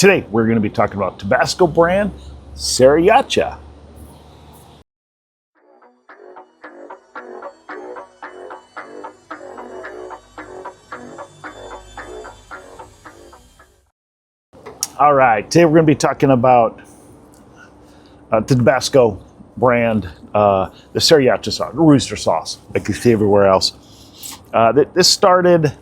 Today, we're going to be talking about Tabasco Brand Sriracha. All right, today we're going to be talking about the Tabasco brand, the Sriracha sauce, the rooster sauce, like you see everywhere else. This started,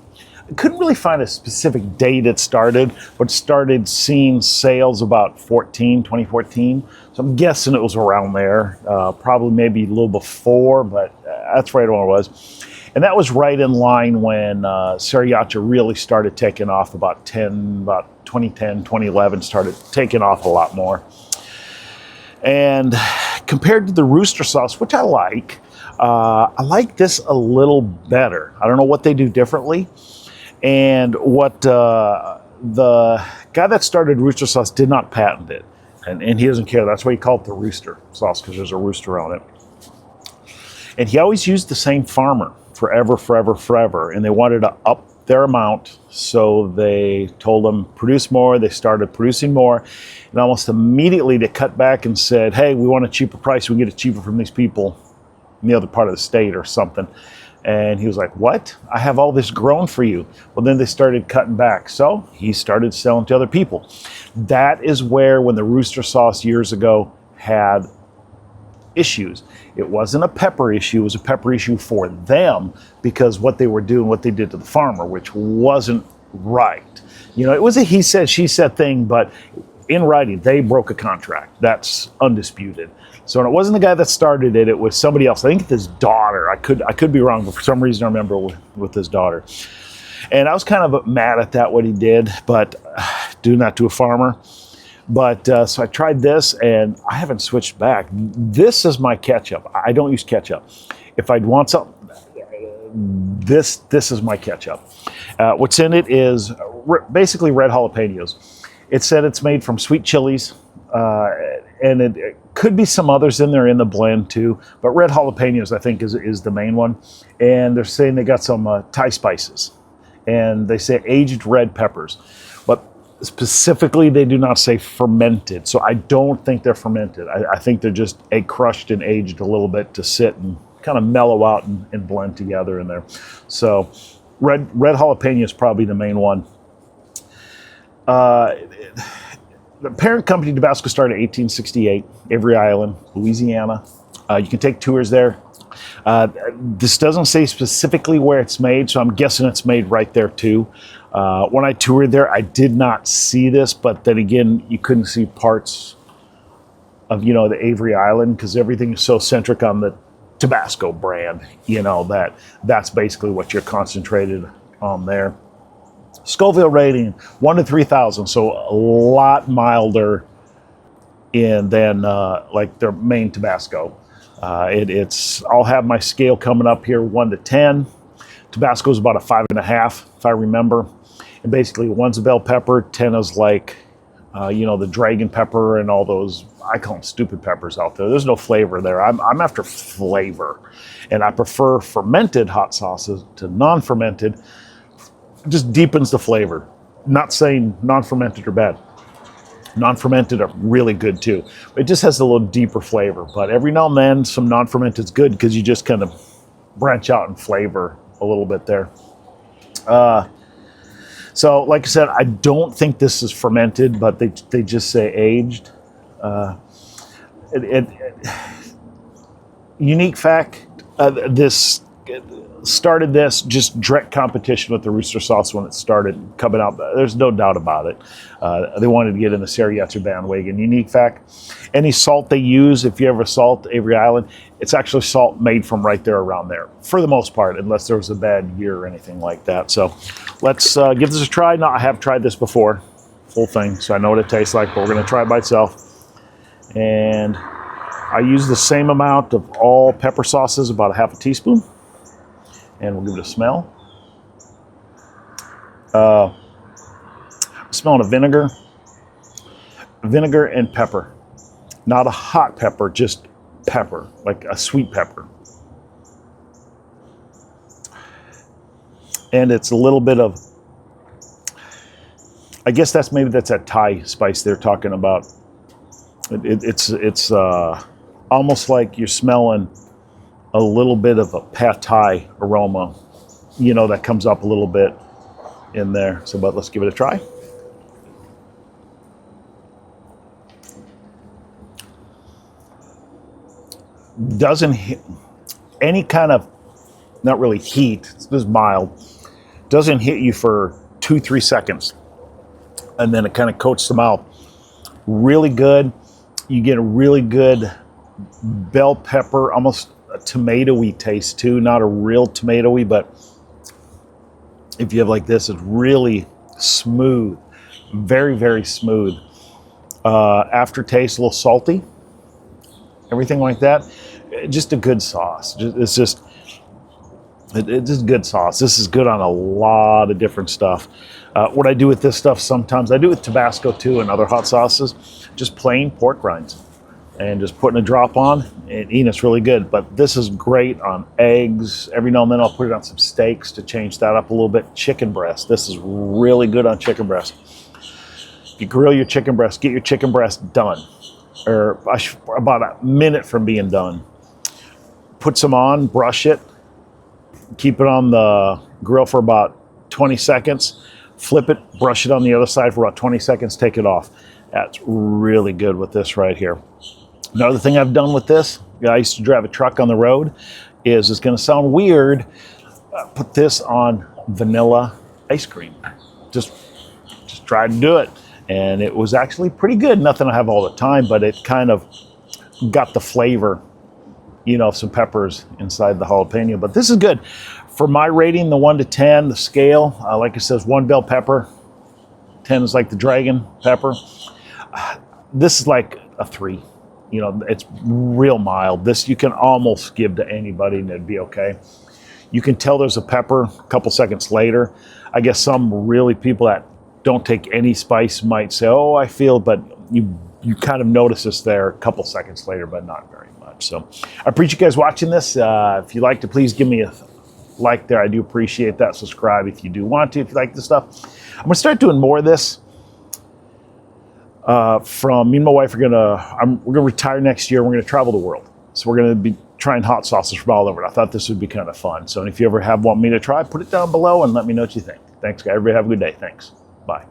I couldn't really find a specific date it started, but started seeing sales about 2014. So I'm guessing it was around there, probably maybe a little before, but that's right when it was. And that was right in line when Sriracha really started taking off about 2010, 2011, started taking off a lot more. And compared to the rooster sauce, which I like this a little better. I don't know what they do differently. And what the guy that started rooster sauce did not patent it. And he doesn't care. That's why he called it the rooster sauce, because there's a rooster on it. And he always used the same farmer forever. And they wanted to up their amount. So they told them, produce more. They started producing more. And almost immediately they cut back and said, hey, we want a cheaper price. We can get it cheaper from these people in the other part of the state or something. And he was like, what? I have all this grown for you. Well, then they started cutting back. So he started selling to other people. That is where, when the rooster sauce years ago had issues, it wasn't a pepper issue. It was a pepper issue for them, because what they were doing, what they did to the farmer, which wasn't right. You know, it was a he said, she said thing, but in writing, they broke a contract. That's undisputed. So it wasn't the guy that started it. It was somebody else. I think his daughter. I could be wrong, but for some reason I remember with his daughter. And I was kind of mad at that, what he did, but doing that to a farmer. But so I tried this, and I haven't switched back. This is my ketchup. I don't use ketchup. If I'd want something, this is my ketchup. What's in it is basically red jalapenos. It said it's made from sweet chilies, and it could be some others in there in the blend too, but red jalapenos I think is the main one. And they're saying they got some Thai spices, and they say aged red peppers, but specifically they do not say fermented. So I don't think they're fermented. I think they're just egg crushed and aged a little bit to sit and kind of mellow out and blend together in there. So red jalapeno is probably the main one. The parent company, Tabasco, started in 1868, Avery Island, Louisiana. You can take tours there. This doesn't say specifically where it's made, so I'm guessing it's made right there too. When I toured there, I did not see this, but then again, you couldn't see parts of, you know, the Avery Island, because everything is so centric on the Tabasco brand, you know, that's basically what you're concentrated on there. Scoville rating 1 to 3,000, so a lot milder than like their main Tabasco. I'll have my scale coming up here, 1 to 10. Tabasco is about a 5.5, if I remember. And basically, 1's a bell pepper, 10 is like, you know, the dragon pepper and all those, I call them stupid peppers out there. There's no flavor there. I'm after flavor, and I prefer fermented hot sauces to non-fermented. Just deepens the flavor. Not saying non-fermented are bad. Non-fermented are really good too. It just has a little deeper flavor. But every now and then, some non-fermented is good, because you just kind of branch out in flavor a little bit there. So, like I said, I don't think this is fermented, but they just say aged. Unique fact: this started this just direct competition with the rooster sauce when it started coming out. There's no doubt about it. They wanted to get in the Sriracha bandwagon. Unique fact: any salt they use, if you ever salt Avery Island, it's actually salt made from right there around there, for the most part, unless there was a bad year or anything like that. So let's give this a try. Now, I have tried this before, full thing, so I know what it tastes like, but we're going to try it by itself. And I use the same amount of all pepper sauces, about a half a teaspoon. And we'll give it a smell. I'm smelling a vinegar and pepper. Not a hot pepper, just pepper, like a sweet pepper. And it's a little bit of I guess that's that Thai spice they're talking about. It's almost like you're smelling a little bit of a pad Thai aroma, you know, that comes up a little bit in there. So, but let's give it a try. Doesn't hit any kind of, not really heat, it's just mild. Doesn't hit you for 2-3 seconds. And then it kind of coats the mouth. Really good. You get a really good bell pepper, almost a tomatoey taste too. Not a real tomatoey, but if you have like this, it's really smooth. Very, very smooth. Aftertaste, a little salty. Everything like that. Just a good sauce. It's just good sauce. This is good on a lot of different stuff. What I do with this stuff sometimes, I do with Tabasco too and other hot sauces, just plain pork rinds and just putting a drop on and eating. It's really good. But this is great on eggs. Every now and then I'll put it on some steaks to change that up a little bit. Chicken breast. This is really good on chicken breast. If you grill your chicken breast, get your chicken breast done, or about a minute from being done. Put some on, brush it, keep it on the grill for about 20 seconds, flip it, brush it on the other side for about 20 seconds, take it off. That's really good with this right here. Another thing I've done with this, I used to drive a truck on the road, is it's going to sound weird, put this on vanilla ice cream. Just tried to do it, and it was actually pretty good. Nothing I have all the time, but it kind of got the flavor, you know, some peppers inside the jalapeno. But this is good. For my rating, the 1 to 10, the scale, like it says, 1 bell pepper, 10 is like the dragon pepper. This is like a 3. You know, it's real mild. This you can almost give to anybody and it'd be okay. You can tell there's a pepper a couple seconds later. I guess some really people that don't take any spice might say, oh, I feel, but you kind of notice this there a couple seconds later, but not very much. So I appreciate you guys watching this. If you liked it, please give me a like there. I do appreciate that. Subscribe if you do want to, if you like this stuff. I'm going to start doing more of this. Me and my wife we're gonna retire next year. We're gonna travel the world, so we're gonna be trying hot sauces from all over. I thought this would be kind of fun. So if you ever want me to try, put it down below and let me know what you think. Thanks, guys. Everybody have a good day. Thanks. Bye.